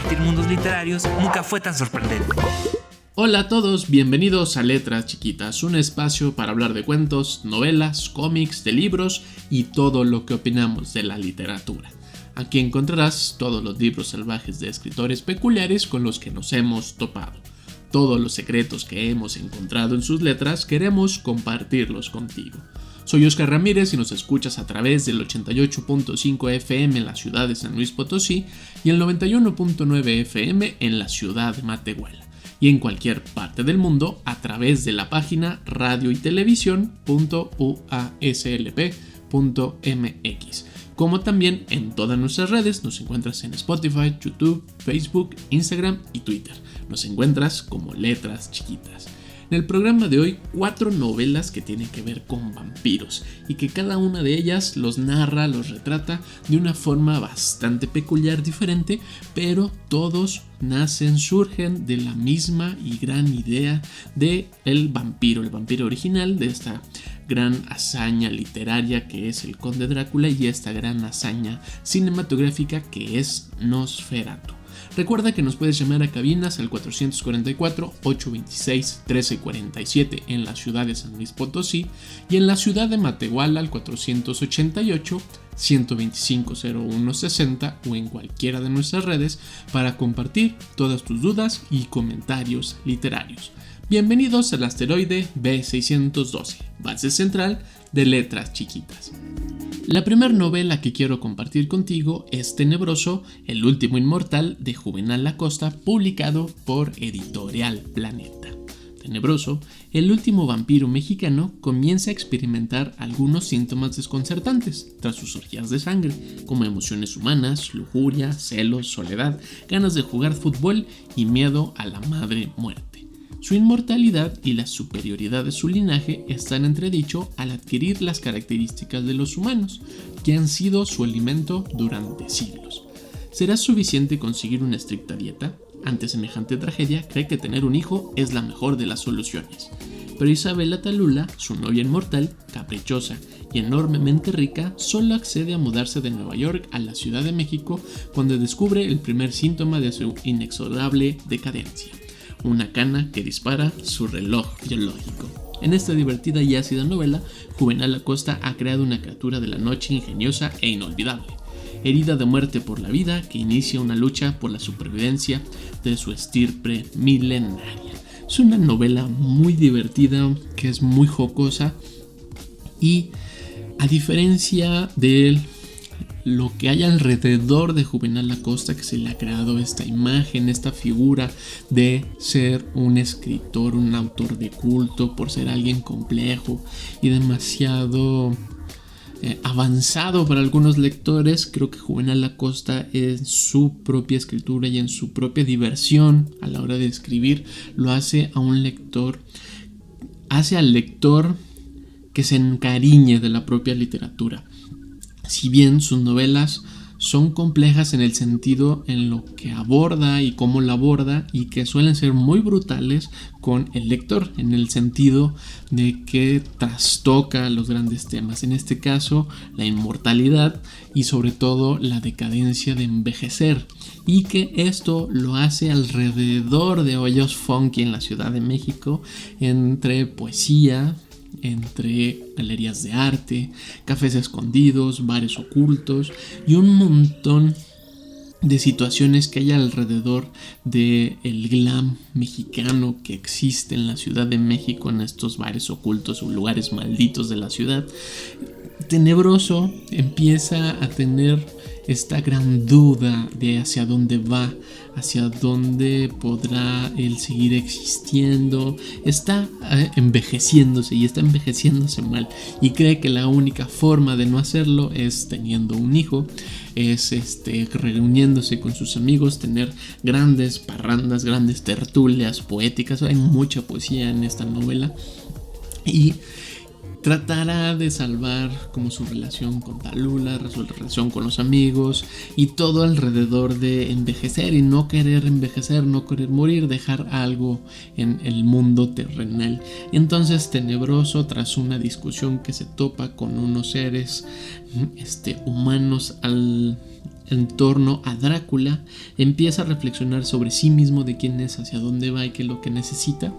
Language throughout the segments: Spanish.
compartir mundos literarios nunca fue tan sorprendente. Hola a todos, bienvenidos a Letras Chiquitas, un espacio para hablar de cuentos, novelas, cómics, de libros y todo lo que opinamos de la literatura. Aquí encontrarás todos los libros salvajes de escritores peculiares con los que nos hemos topado. Todos los secretos que hemos encontrado en sus letras queremos compartirlos contigo. Soy Oscar Ramírez y nos escuchas a través del 88.5 FM en la ciudad de San Luis Potosí y el 91.9 FM en la ciudad de Matehuala, y en cualquier parte del mundo a través de la página radioytelevisión.uaslp.mx. Como también en todas nuestras redes nos encuentras en Spotify, YouTube, Facebook, Instagram y Twitter. Nos encuentras como Letras Chiquitas. En el programa de hoy, 4 novelas que tienen que ver con vampiros y que cada una de ellas los narra, los retrata de una forma bastante peculiar, diferente, pero todos surgen de la misma y gran idea de el vampiro original, de esta gran hazaña literaria que es el Conde Drácula y esta gran hazaña cinematográfica que es Nosferatu. Recuerda que nos puedes llamar a cabinas al 444-826-1347 en la ciudad de San Luis Potosí y en la ciudad de Matehuala al 488-125-0160 o en cualquiera de nuestras redes para compartir todas tus dudas y comentarios literarios. Bienvenidos al asteroide B612, base central de Letras Chiquitas. La primera novela que quiero compartir contigo es Tenebroso, el último inmortal de Juvenal Acosta, publicado por Editorial Planeta. Tenebroso, el último vampiro mexicano, comienza a experimentar algunos síntomas desconcertantes tras sus orgías de sangre, como emociones humanas, lujuria, celos, soledad, ganas de jugar fútbol y miedo a la madre muerte. Su inmortalidad y la superioridad de su linaje están en entredicho al adquirir las características de los humanos, que han sido su alimento durante siglos. ¿Será suficiente conseguir una estricta dieta? Ante semejante tragedia, cree que tener un hijo es la mejor de las soluciones. Pero Isabela Talula, su novia inmortal, caprichosa y enormemente rica, solo accede a mudarse de Nueva York a la Ciudad de México cuando descubre el primer síntoma de su inexorable decadencia: una cana que dispara su reloj biológico. En esta divertida y ácida novela, Juvenal Acosta ha creado una criatura de la noche ingeniosa e inolvidable, herida de muerte por la vida, que inicia una lucha por la supervivencia de su estirpe milenaria. Es una novela muy divertida, que es muy jocosa y, a diferencia de lo que hay alrededor de Juvenal Acosta, que se le ha creado esta imagen, esta figura de ser un escritor, un autor de culto, por ser alguien complejo y demasiado avanzado para algunos lectores, creo que Juvenal Acosta en su propia escritura y en su propia diversión a la hora de escribir lo hace a un lector, hace al lector que se encariñe de la propia literatura. Si bien sus novelas son complejas en el sentido en lo que aborda y cómo la aborda, y que suelen ser muy brutales con el lector, en el sentido de que trastoca los grandes temas, en este caso la inmortalidad y sobre todo la decadencia de envejecer, y que esto lo hace alrededor de hoyos funky en la Ciudad de México, entre poesía, entre galerías de arte, cafés escondidos, bares ocultos y un montón de situaciones que hay alrededor del glam mexicano que existe en la Ciudad de México, en estos bares ocultos o lugares malditos de la ciudad. Tenebroso empieza a tener esta gran duda de hacia dónde va, hacia dónde podrá él seguir existiendo. Está envejeciéndose y está envejeciéndose mal, y cree que la única forma de no hacerlo es teniendo un hijo, es reuniéndose con sus amigos, tener grandes parrandas, grandes tertulias poéticas. Hay mucha poesía en esta novela y tratará de salvar como su relación con Talula, su relación con los amigos y todo alrededor de envejecer y no querer envejecer, no querer morir, dejar algo en el mundo terrenal. Entonces Tenebroso, tras una discusión que se topa con unos seres humanos en torno a Drácula, empieza a reflexionar sobre sí mismo, de quién es, hacia dónde va y qué es lo que necesita.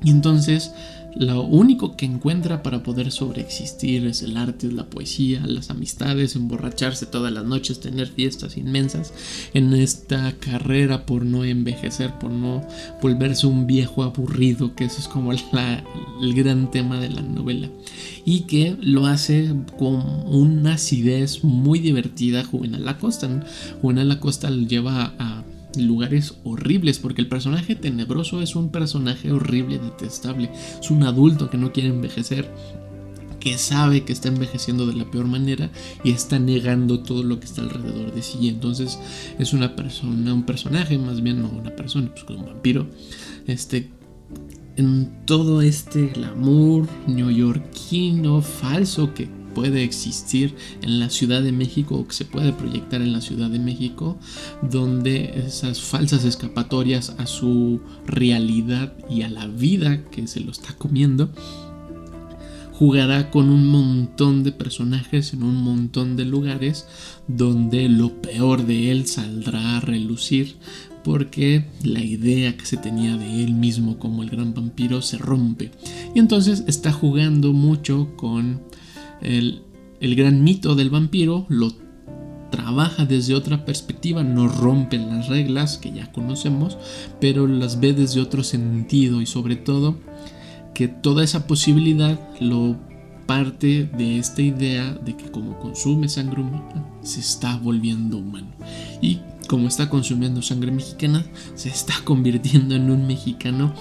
Y entonces lo único que encuentra para poder sobreexistir es el arte, es la poesía, las amistades, emborracharse todas las noches, tener fiestas inmensas en esta carrera por no envejecer, por no volverse un viejo aburrido, que eso es como el gran tema de la novela, y que lo hace con una acidez muy divertida. Juvenal Acosta, ¿no? Juvenal Acosta lo lleva a lugares horribles, porque el personaje tenebroso es un personaje horrible, detestable, es un adulto que no quiere envejecer, que sabe que está envejeciendo de la peor manera y está negando todo lo que está alrededor de sí. Entonces es un personaje, más bien no una persona, pues un vampiro, en todo este glamour neoyorquino falso que puede existir en la Ciudad de México, o que se puede proyectar en la Ciudad de México, donde esas falsas escapatorias a su realidad y a la vida que se lo está comiendo, jugará con un montón de personajes en un montón de lugares donde lo peor de él saldrá a relucir, porque la idea que se tenía de él mismo como el gran vampiro se rompe. Y entonces está jugando mucho con el gran mito del vampiro, lo trabaja desde otra perspectiva, no rompe las reglas que ya conocemos, pero las ve desde otro sentido, y sobre todo que toda esa posibilidad lo parte de esta idea de que como consume sangre humana se está volviendo humano, y como está consumiendo sangre mexicana se está convirtiendo en un mexicano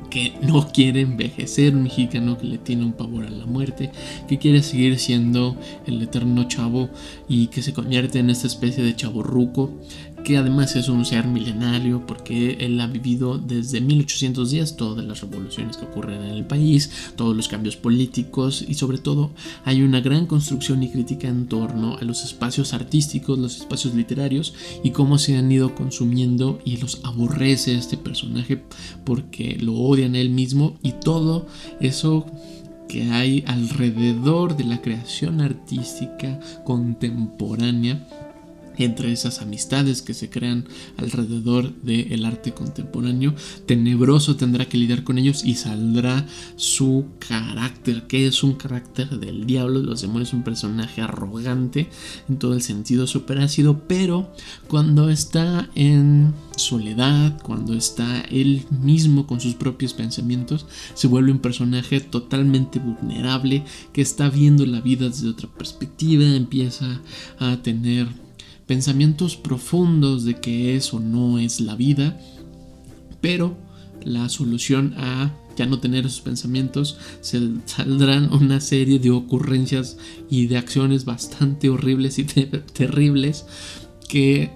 que no quiere envejecer, un mexicano que le tiene un pavor a la muerte, que quiere seguir siendo el eterno chavo y que se convierte en esta especie de chavorruco, que además es un ser milenario porque él ha vivido desde 1810 todas las revoluciones que ocurren en el país, todos los cambios políticos, y sobre todo hay una gran construcción y crítica en torno a los espacios artísticos, los espacios literarios y cómo se han ido consumiendo, y los aborrece este personaje porque lo odian a él mismo y todo eso que hay alrededor de la creación artística contemporánea, entre esas amistades que se crean alrededor del arte contemporáneo. Tenebroso tendrá que lidiar con ellos y saldrá su carácter, que es un carácter del diablo. Los demonios es un personaje arrogante en todo el sentido, súper ácido, pero cuando está en soledad, cuando está él mismo con sus propios pensamientos, se vuelve un personaje totalmente vulnerable, que está viendo la vida desde otra perspectiva, empieza a tener pensamientos profundos de qué es o no es la vida, pero la solución a ya no tener esos pensamientos, saldrán una serie de ocurrencias y de acciones bastante horribles y terribles que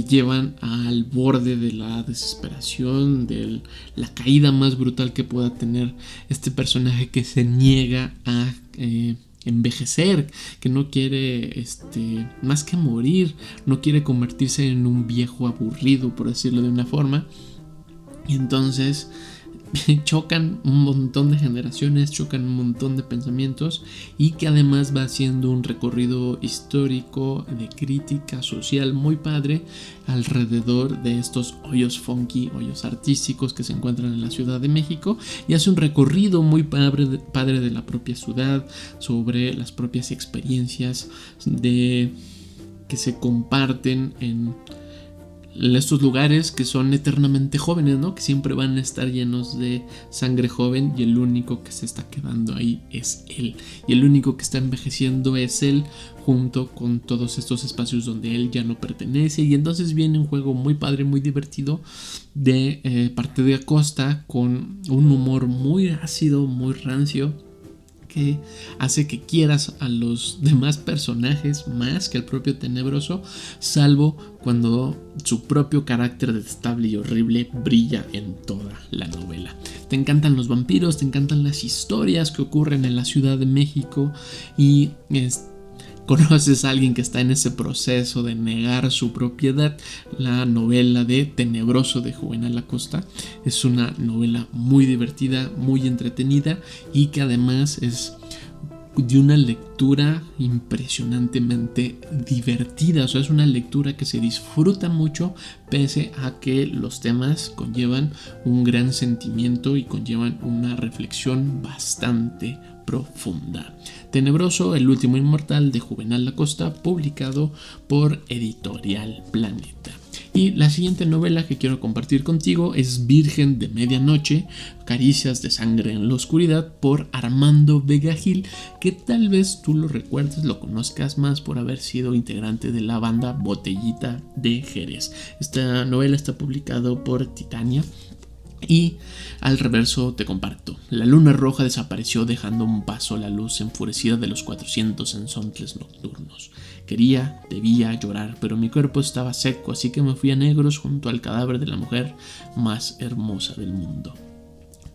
llevan al borde de la desesperación, de la caída más brutal que pueda tener este personaje, que se niega a envejecer, que no quiere más que morir, no quiere convertirse en un viejo aburrido, por decirlo de una forma. Y entonces chocan un montón de generaciones, chocan un montón de pensamientos, y que además va haciendo un recorrido histórico de crítica social muy padre alrededor de estos hoyos funky, hoyos artísticos que se encuentran en la Ciudad de México, y hace un recorrido muy padre de la propia ciudad, sobre las propias experiencias que se comparten en estos lugares que son eternamente jóvenes, ¿no? Que siempre van a estar llenos de sangre joven, y el único que se está quedando ahí es él, y el único que está envejeciendo es él, junto con todos estos espacios donde él ya no pertenece. Y entonces viene un juego muy padre, muy divertido de parte de Acosta, con un humor muy ácido, muy rancio, que hace que quieras a los demás personajes más que al propio Tenebroso, salvo cuando su propio carácter detestable y horrible brilla en toda la novela. Te encantan los vampiros, te encantan las historias que ocurren en la Ciudad de México, y conoces a alguien que está en ese proceso de negar su propiedad. La novela de Tenebroso de Juvenal Acosta es una novela muy divertida, muy entretenida, y que además es de una lectura impresionantemente divertida. O sea, es una lectura que se disfruta mucho pese a que los temas conllevan un gran sentimiento y conllevan una reflexión bastante profunda. Tenebroso, el último inmortal de Juvenal Acosta, publicado por Editorial Planeta. Y la siguiente novela que quiero compartir contigo es Virgen de Medianoche, Caricias de Sangre en la Oscuridad, por Armando Vega Gil, que tal vez tú lo recuerdes, lo conozcas más por haber sido integrante de la banda Botellita de Jerez. Esta novela está publicado por Titania. Y al reverso te comparto: la luna roja desapareció dejando un paso a la luz enfurecida de los 400 ensontles nocturnos. Quería, debía llorar, pero mi cuerpo estaba seco, así que me fui a negros junto al cadáver de la mujer más hermosa del mundo.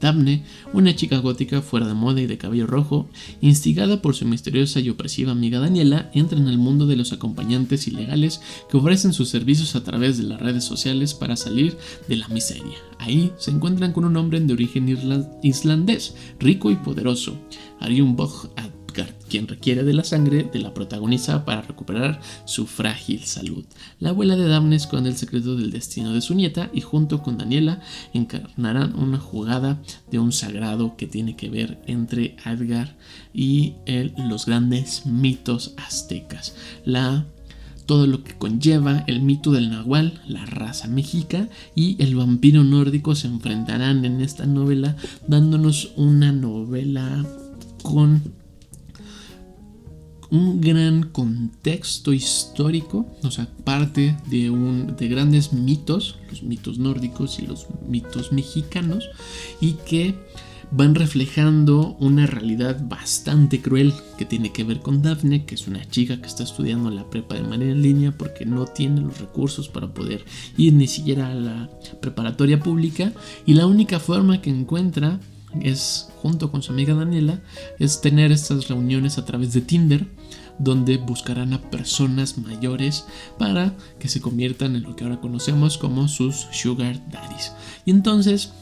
Daphne, una chica gótica fuera de moda y de cabello rojo, instigada por su misteriosa y opresiva amiga Daniela, entra en el mundo de los acompañantes ilegales que ofrecen sus servicios a través de las redes sociales para salir de la miseria. Ahí se encuentran con un hombre de origen islandés, rico y poderoso, Arion Bog Adgard, quien requiere de la sangre de la protagonista para recuperar su frágil salud. La abuela de Daphne esconde el secreto del destino de su nieta y junto con Daniela encarnarán una jugada de un sagrado que tiene que ver entre Adgard y los grandes mitos aztecas. Todo lo que conlleva el mito del nahual, la raza mexica y el vampiro nórdico se enfrentarán en esta novela, dándonos una novela con un gran contexto histórico, o sea, parte de grandes mitos, los mitos nórdicos y los mitos mexicanos, y que van reflejando una realidad bastante cruel que tiene que ver con Daphne, que es una chica que está estudiando la prepa de manera en línea porque no tiene los recursos para poder ir ni siquiera a la preparatoria pública, y la única forma que encuentra es, junto con su amiga Daniela, es tener estas reuniones a través de Tinder, donde buscarán a personas mayores para que se conviertan en lo que ahora conocemos como sus sugar daddies. Y entonces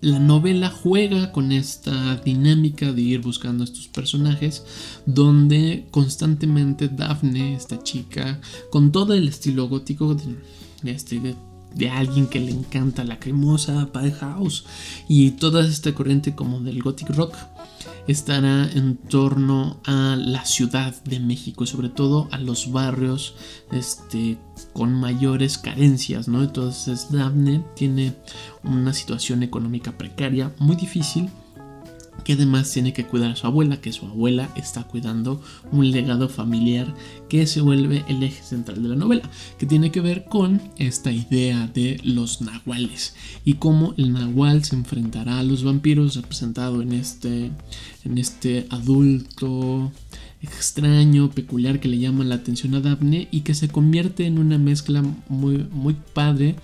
la novela juega con esta dinámica de ir buscando a estos personajes, donde constantemente Daphne, esta chica, con todo el estilo gótico de alguien que le encanta la cremosa House y toda esta corriente como del gothic rock, estará en torno a la Ciudad de México, sobre todo a los barrios con mayores carencias, ¿no? Entonces Daphne tiene una situación económica precaria muy difícil, que además tiene que cuidar a su abuela, que su abuela está cuidando un legado familiar que se vuelve el eje central de la novela, que tiene que ver con esta idea de los nahuales y cómo el nahual se enfrentará a los vampiros, representado en este adulto extraño, peculiar, que le llama la atención a Daphne y que se convierte en una mezcla muy, muy padre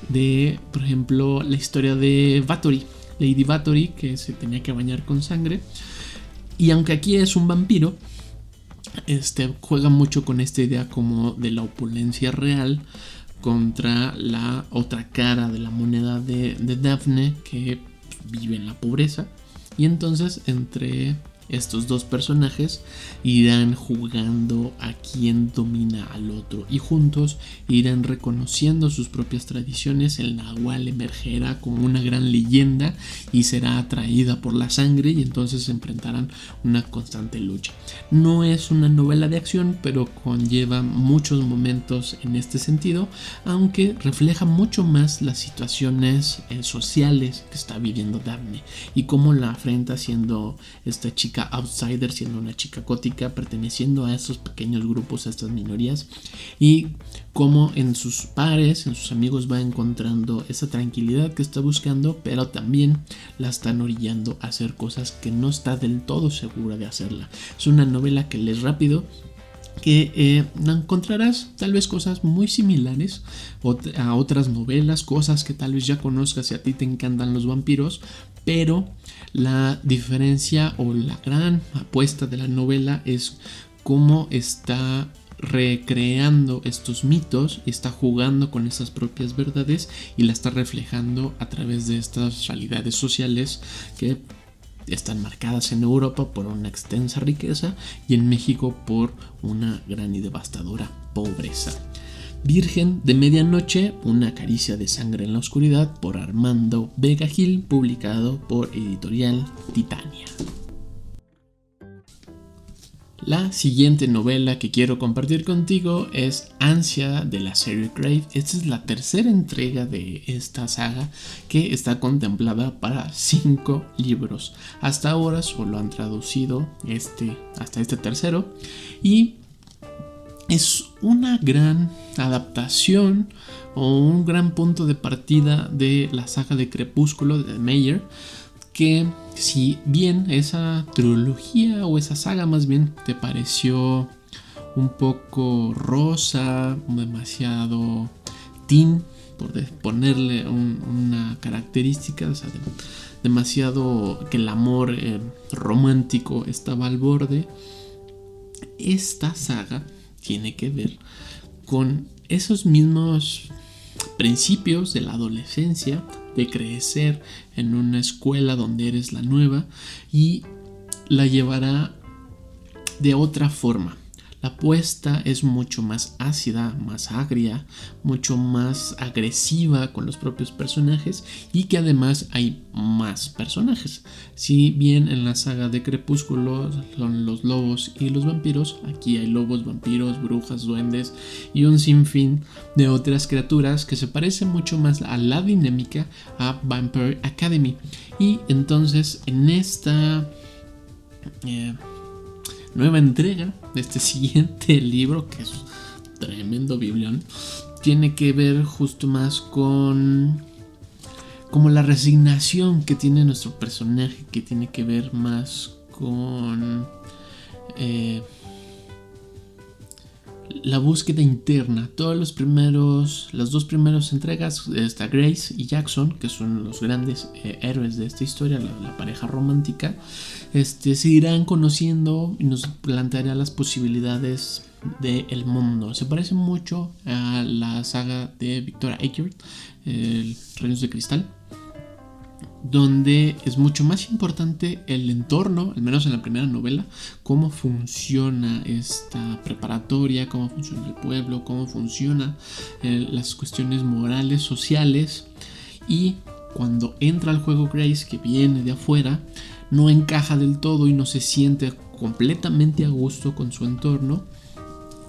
de, por ejemplo, la historia de Lady Bathory, que se tenía que bañar con sangre. Y aunque aquí es un vampiro, juega mucho con esta idea como de la opulencia real contra la otra cara de la moneda de Daphne, que vive en la pobreza. Y entonces entre estos dos personajes irán jugando a quién domina al otro y juntos irán reconociendo sus propias tradiciones. El nahual emergerá como una gran leyenda y será atraída por la sangre, y entonces se enfrentarán una constante lucha. No es una novela de acción, pero conlleva muchos momentos en este sentido, aunque refleja mucho más las situaciones sociales que está viviendo Daphne y cómo la afrenta siendo esta chica outsider, siendo una chica gótica, perteneciendo a estos pequeños grupos, a estas minorías, y cómo en sus pares, en sus amigos, va encontrando esa tranquilidad que está buscando, pero también la están orillando a hacer cosas que no está del todo segura de hacerla. Es una novela que lees rápido, que encontrarás tal vez cosas muy similares a otras novelas, cosas que tal vez ya conozcas si a ti te encantan los vampiros, pero la diferencia o la gran apuesta de la novela es cómo está recreando estos mitos, está jugando con esas propias verdades y la está reflejando a través de estas realidades sociales que están marcadas en Europa por una extensa riqueza y en México por una gran y devastadora pobreza. Virgen de Medianoche, una caricia de sangre en la oscuridad, por Armando Vega Gil, publicado por Editorial Titania. La siguiente novela que quiero compartir contigo es Ansia, de la serie Crave. Esta es la tercera entrega de esta saga, que está contemplada para 5 libros. Hasta ahora solo han traducido hasta este tercero, y es una gran adaptación o un gran punto de partida de la saga de Crepúsculo de Meyer, que si bien esa trilogía o esa saga más bien te pareció un poco rosa, demasiado teen, por ponerle una característica, o sea, demasiado que el amor romántico estaba al borde, esta saga tiene que ver con esos mismos principios de la adolescencia, de crecer en una escuela donde eres la nueva, y la llevará de otra forma. La apuesta es mucho más ácida, más agria, mucho más agresiva con los propios personajes, y que además hay más personajes. Si bien en la saga de Crepúsculo son los lobos y los vampiros, aquí hay lobos, vampiros, brujas, duendes y un sinfín de otras criaturas que se parecen mucho más a la dinámica a Vampire Academy. Y entonces en esta nueva entrega de este siguiente libro, que es tremendo biblión, tiene que ver justo más con como la resignación que tiene nuestro personaje, que tiene que ver más con la búsqueda interna. Las dos primeras entregas, está Grace y Jackson, que son los grandes héroes de esta historia, la pareja romántica, se irán conociendo y nos planteará las posibilidades del mundo. Se parece mucho a la saga de Victoria Aveyard, Reinos de Cristal, donde es mucho más importante el entorno, al menos en la primera novela, cómo funciona esta preparatoria, cómo funciona el pueblo, cómo funcionan las cuestiones morales, sociales. Y cuando entra al juego Grace, que viene de afuera, no encaja del todo y no se siente completamente a gusto con su entorno,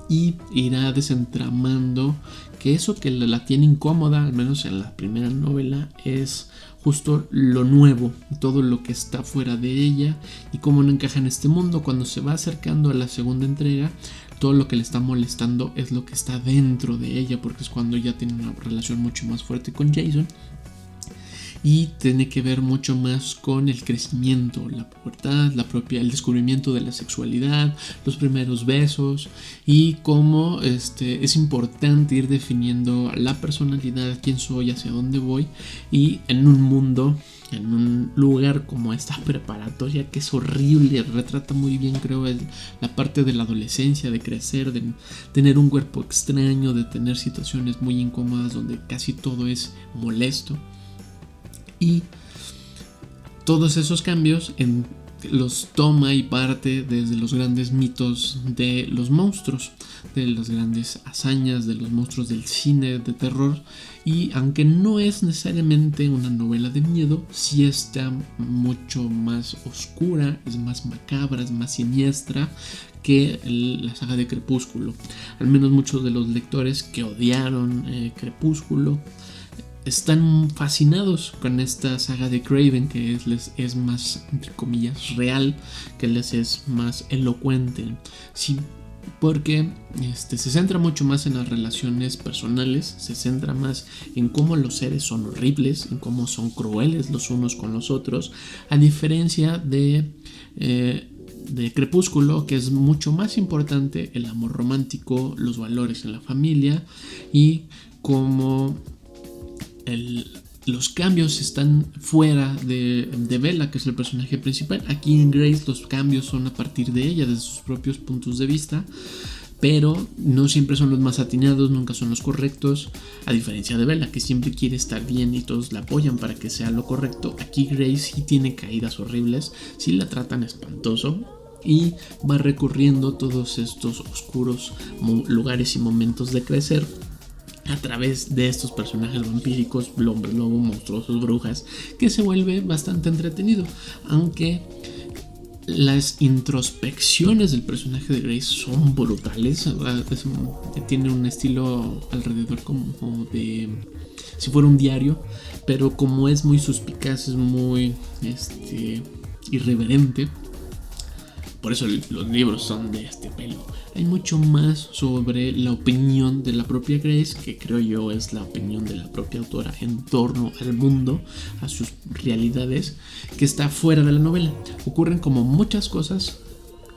y irá desentramando que eso que la tiene incómoda, al menos en la primera novela, es justo lo nuevo, todo lo que está fuera de ella y cómo no encaja en este mundo. Cuando se va acercando a la segunda entrega, todo lo que le está molestando es lo que está dentro de ella, porque es cuando ya tiene una relación mucho más fuerte con Jason. Y tiene que ver mucho más con el crecimiento, la pubertad, el descubrimiento de la sexualidad, los primeros besos, y cómo es importante ir definiendo la personalidad, quién soy, hacia dónde voy, y en un mundo, en un lugar como esta preparatoria, que es horrible, retrata muy bien, creo, la parte de la adolescencia, de crecer, de tener un cuerpo extraño, de tener situaciones muy incómodas donde casi todo es molesto. Y todos esos cambios los toma y parte desde los grandes mitos de los monstruos, de las grandes hazañas de los monstruos del cine de terror. Y aunque no es necesariamente una novela de miedo, sí está mucho más oscura, es más macabra, es más siniestra que la saga de Crepúsculo. Al menos muchos de los lectores que odiaron Crepúsculo están fascinados con esta saga de Craven, que les es más, entre comillas, real, que les es más elocuente. Sí, porque se centra mucho más en las relaciones personales, se centra más en cómo los seres son horribles, en cómo son crueles los unos con los otros, a diferencia de Crepúsculo, que es mucho más importante el amor romántico, los valores en la familia, y cómo los cambios están fuera de Bella, que es el personaje principal. Aquí en Grace los cambios son a partir de ella, desde sus propios puntos de vista, pero no siempre son los más atinados, nunca son los correctos, a diferencia de Bella, que siempre quiere estar bien y todos la apoyan para que sea lo correcto. Aquí Grace sí tiene caídas horribles, sí la tratan espantoso y va recorriendo todos estos oscuros lugares y momentos de crecer a través de estos personajes vampíricos, hombres lobo, monstruosos, brujas, que se vuelve bastante entretenido, aunque las introspecciones del personaje de Grace son brutales. Tiene un estilo alrededor como de si fuera un diario, pero como es muy suspicaz, es muy irreverente. Por eso los libros son de este pelo. Hay mucho más sobre la opinión de la propia Grace, que creo yo es la opinión de la propia autora en torno al mundo, a sus realidades, que está fuera de la novela. Ocurren como muchas cosas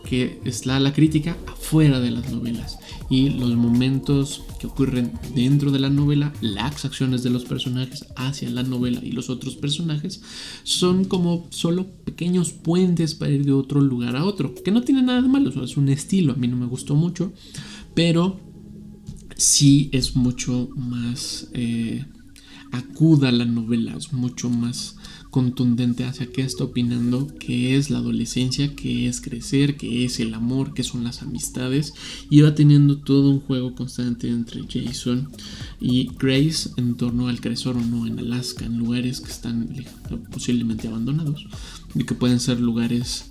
que está la crítica afuera de las novelas, y los momentos que ocurren dentro de la novela, las acciones de los personajes hacia la novela y los otros personajes, son como solo pequeños puentes para ir de otro lugar a otro, que no tiene nada de malo. Es un estilo, a mí no me gustó mucho, pero sí es mucho más aguda la novela, es mucho más contundente hacia qué está opinando, qué es la adolescencia, qué es crecer, qué es el amor, qué son las amistades, y va teniendo todo un juego constante entre Jason y Grace en torno al crecer o no en Alaska, en lugares que están posiblemente abandonados y que pueden ser lugares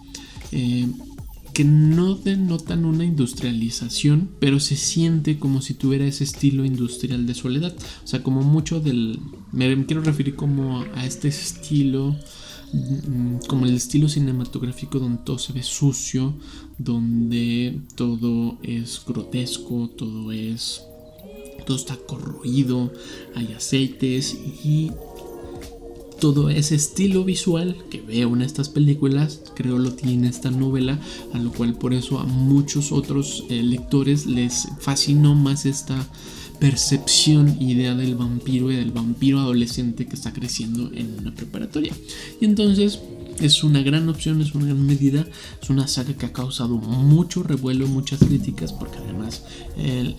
que no denotan una industrialización, pero se siente como si tuviera ese estilo industrial de soledad. O sea, como mucho me quiero referir como a este estilo, como el estilo cinematográfico donde todo se ve sucio, donde todo es grotesco, todo está corroído, hay aceites, y todo ese estilo visual que veo en estas películas, creo lo tiene esta novela, a lo cual por eso a muchos otros lectores les fascinó más esta percepción, idea del vampiro y del vampiro adolescente que está creciendo en una preparatoria. Y entonces es una gran opción, es una gran medida, es una saga que ha causado mucho revuelo, muchas críticas, porque además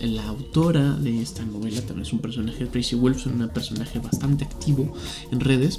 la autora de esta novela también es un personaje, Tracy Wolff, un personaje bastante activo en redes,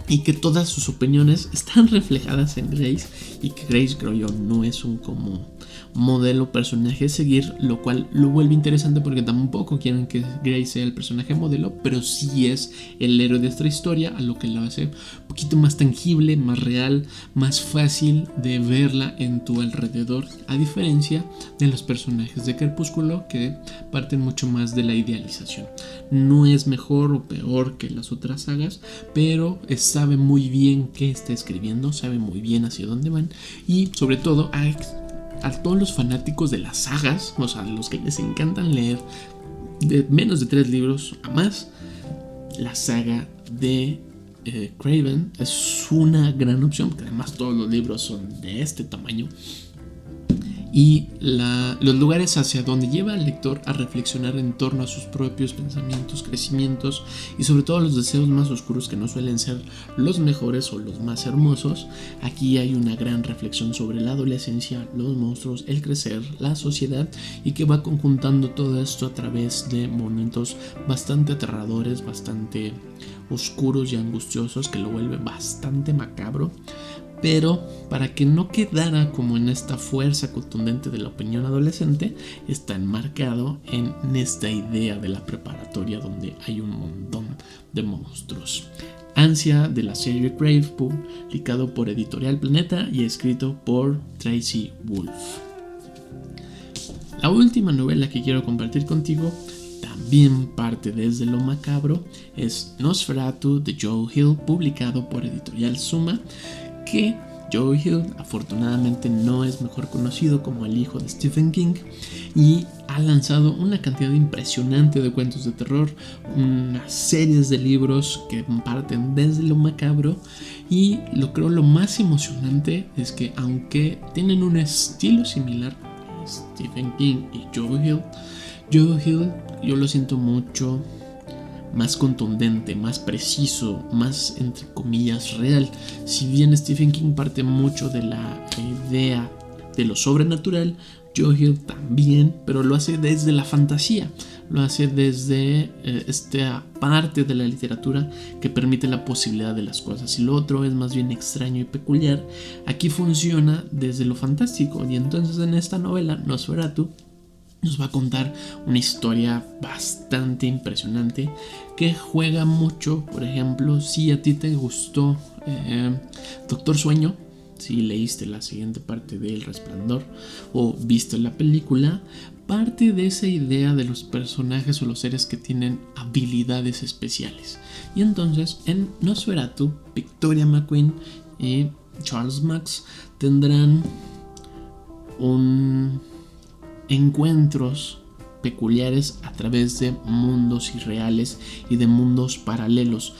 y que todas sus opiniones están reflejadas en Grace, y que Grace, creo yo, no es un como modelo personaje a seguir, lo cual lo vuelve interesante porque tampoco quieren que Grace sea el personaje modelo, pero sí es el héroe de esta historia, a lo que lo hace un poquito más tangible, más real, más fácil de verla en tu alrededor, a diferencia de los personajes de Crepúsculo, que parten mucho más de la idealización. No es mejor o peor que las otras sagas, pero sabe muy bien qué está escribiendo, sabe muy bien hacia dónde van, y sobre todo a todos los fanáticos de las sagas, o sea, los que les encantan leer de menos de 3 libros a más, la saga de Craven es una gran opción, porque además todos los libros son de este tamaño, y los lugares hacia donde lleva al lector a reflexionar en torno a sus propios pensamientos, crecimientos y sobre todo los deseos más oscuros, que no suelen ser los mejores o los más hermosos. Aquí hay una gran reflexión sobre la adolescencia, los monstruos, el crecer, la sociedad, y que va conjuntando todo esto a través de momentos bastante aterradores, bastante oscuros y angustiosos, que lo vuelve bastante macabro. Pero para que no quedara como en esta fuerza contundente de la opinión adolescente, está enmarcado en esta idea de la preparatoria donde hay un montón de monstruos. Ansia, de la serie Crave, publicado por Editorial Planeta y escrito por Tracy Wolff. La última novela que quiero compartir contigo también parte desde lo macabro, es Nosferatu de Joe Hill, publicado por Editorial Suma, que Joe Hill afortunadamente no es mejor conocido como el hijo de Stephen King, y ha lanzado una cantidad impresionante de cuentos de terror, unas series de libros que parten desde lo macabro, y lo más emocionante es que aunque tienen un estilo similar a Stephen King y Joe Hill yo lo siento mucho más contundente, más preciso, más entre comillas real. Si bien Stephen King parte mucho de la idea de lo sobrenatural, Joe también, pero lo hace desde la fantasía, lo hace desde esta parte de la literatura que permite la posibilidad de las cosas, y lo otro es más bien extraño y peculiar. Aquí funciona desde lo fantástico, y entonces en esta novela Nosferatu nos va a contar una historia bastante impresionante que juega mucho. Por ejemplo, si a ti te gustó Doctor Sueño, si leíste la siguiente parte de El Resplandor o viste la película, parte de esa idea de los personajes o los seres que tienen habilidades especiales. Y entonces en Nosferatu, Victoria McQueen y Charles Max tendrán encuentros peculiares a través de mundos irreales y de mundos paralelos.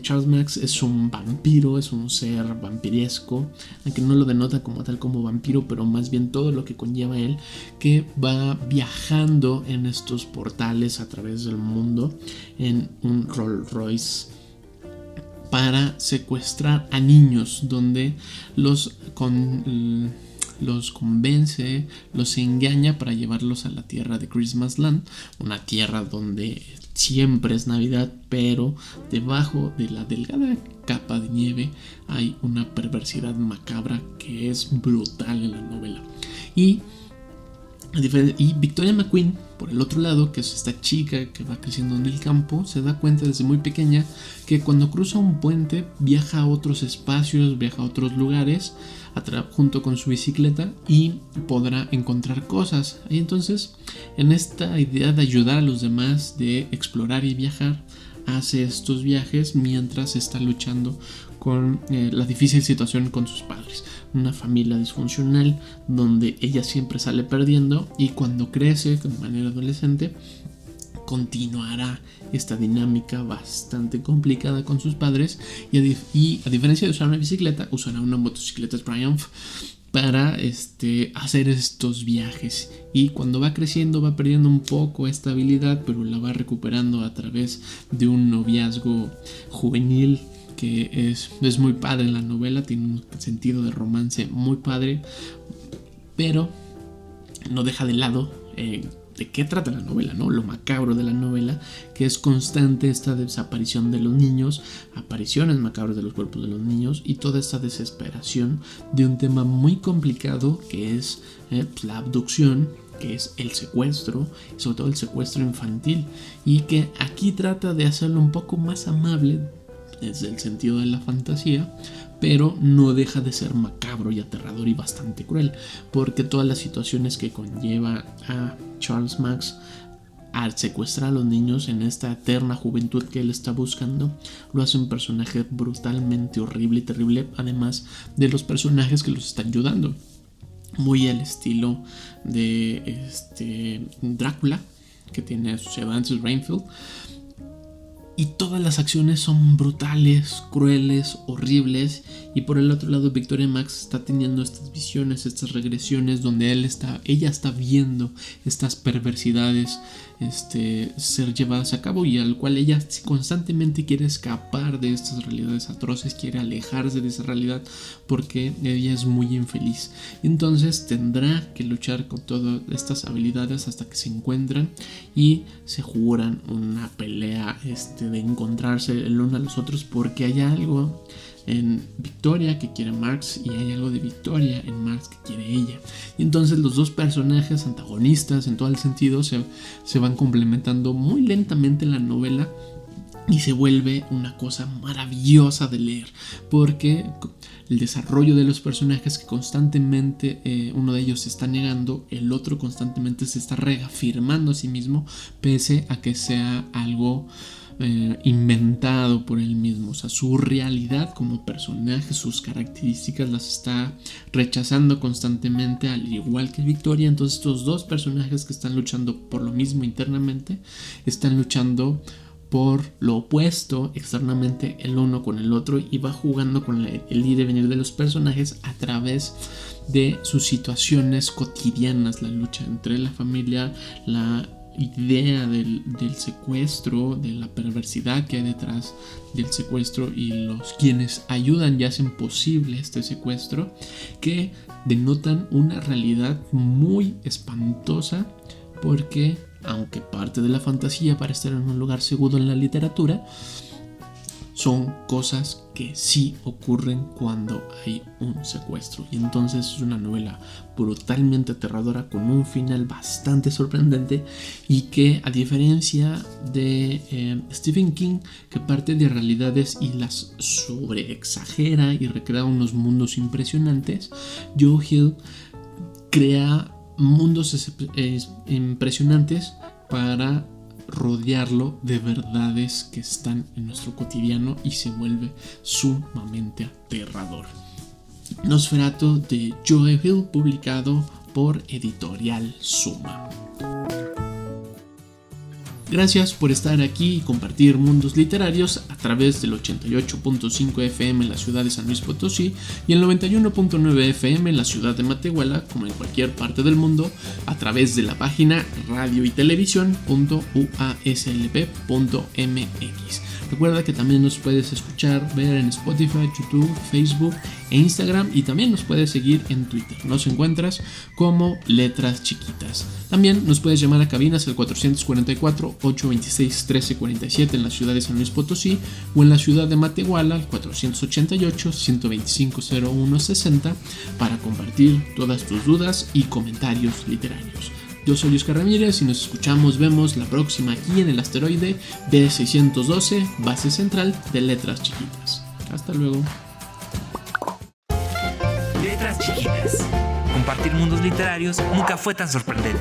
Charles Max es un vampiro, es un ser vampiresco, aunque no lo denota como tal como vampiro, pero más bien todo lo que conlleva él, que va viajando en estos portales a través del mundo en un Rolls Royce para secuestrar a niños, donde los convence, los engaña para llevarlos a la tierra de Christmasland, una tierra donde siempre es Navidad, pero debajo de la delgada capa de nieve hay una perversidad macabra que es brutal en la novela. Y Victoria McQueen, por el otro lado, que es esta chica que va creciendo en el campo, se da cuenta desde muy pequeña que cuando cruza un puente viaja a otros espacios, viaja a otros lugares junto con su bicicleta, y podrá encontrar cosas. Y entonces, en esta idea de ayudar a los demás, de explorar y viajar, hace estos viajes mientras está luchando con la difícil situación con sus padres. Una familia disfuncional donde ella siempre sale perdiendo, y cuando crece de manera adolescente continuará esta dinámica bastante complicada con sus padres, y a diferencia de usar una bicicleta, usará una motocicleta Triumph para hacer estos viajes. Y cuando va creciendo va perdiendo un poco esta habilidad, pero la va recuperando a través de un noviazgo juvenil que es muy padre en la novela. Tiene un sentido de romance muy padre, pero no deja de lado de qué trata la novela, ¿no? Lo macabro de la novela, que es constante esta desaparición de los niños, apariciones macabras de los cuerpos de los niños, y toda esta desesperación de un tema muy complicado que es la abducción, que es el secuestro, sobre todo el secuestro infantil, y que aquí trata de hacerlo un poco más amable desde el sentido de la fantasía, pero no deja de ser macabro y aterrador y bastante cruel, porque todas las situaciones que conlleva a Charles Max al secuestrar a los niños en esta eterna juventud que él está buscando, lo hace un personaje brutalmente horrible y terrible, además de los personajes que los están ayudando, muy al estilo de Drácula, que tiene a Evans Rainfield. Y todas las acciones son brutales, crueles, horribles. Y por el otro lado, Victoria Max está teniendo estas visiones, estas regresiones, donde ella está viendo estas perversidades ser llevadas a cabo, y al cual ella constantemente quiere escapar de estas realidades atroces, quiere alejarse de esa realidad porque ella es muy infeliz. Entonces tendrá que luchar con todas estas habilidades hasta que se encuentran y se juran una pelea de encontrarse el uno a los otros, porque hay algo en Victoria que quiere Max y hay algo de Victoria en Max que quiere ella. Y entonces los dos personajes antagonistas en todo el sentido se van complementando muy lentamente en la novela, y se vuelve una cosa maravillosa de leer, porque el desarrollo de los personajes, que constantemente uno de ellos se está negando, el otro constantemente se está reafirmando a sí mismo, pese a que sea algo inventado por él mismo. O sea, su realidad como personaje, sus características las está rechazando constantemente, al igual que Victoria. Entonces estos dos personajes que están luchando por lo mismo internamente, están luchando por lo opuesto externamente el uno con el otro, y va jugando con el ir y venir de los personajes a través de sus situaciones cotidianas, la lucha entre la familia, la idea del secuestro, de la perversidad que hay detrás del secuestro y los quienes ayudan y hacen posible este secuestro, que denotan una realidad muy espantosa, porque aunque parte de la fantasía para estar en un lugar seguro en la literatura, son cosas que sí ocurren cuando hay un secuestro. Y entonces es una novela brutalmente aterradora con un final bastante sorprendente, y que, a diferencia de Stephen King, que parte de realidades y las sobreexagera y recrea unos mundos impresionantes, Joe Hill crea mundos impresionantes para rodearlo de verdades que están en nuestro cotidiano, y se vuelve sumamente aterrador. Nosferatu de Joe Hill, publicado por Editorial Suma. Gracias por estar aquí y compartir mundos literarios a través del 88.5 FM en la ciudad de San Luis Potosí y el 91.9 FM en la ciudad de Matehuala, como en cualquier parte del mundo, a través de la página radioytelevisión.uaslp.mx. Recuerda que también nos puedes escuchar, ver en Spotify, YouTube, Facebook e Instagram, y también nos puedes seguir en Twitter. Nos encuentras como Letras Chiquitas. También nos puedes llamar a cabinas al 444-826-1347 en la ciudad de San Luis Potosí, o en la ciudad de Matehuala al 488-125-0160 para compartir todas tus dudas y comentarios literarios. Yo soy Oscar Ramírez y nos escuchamos, vemos la próxima aquí en el asteroide B612, base central de Letras Chiquitas. Hasta luego. Letras Chiquitas. Compartir mundos literarios nunca fue tan sorprendente.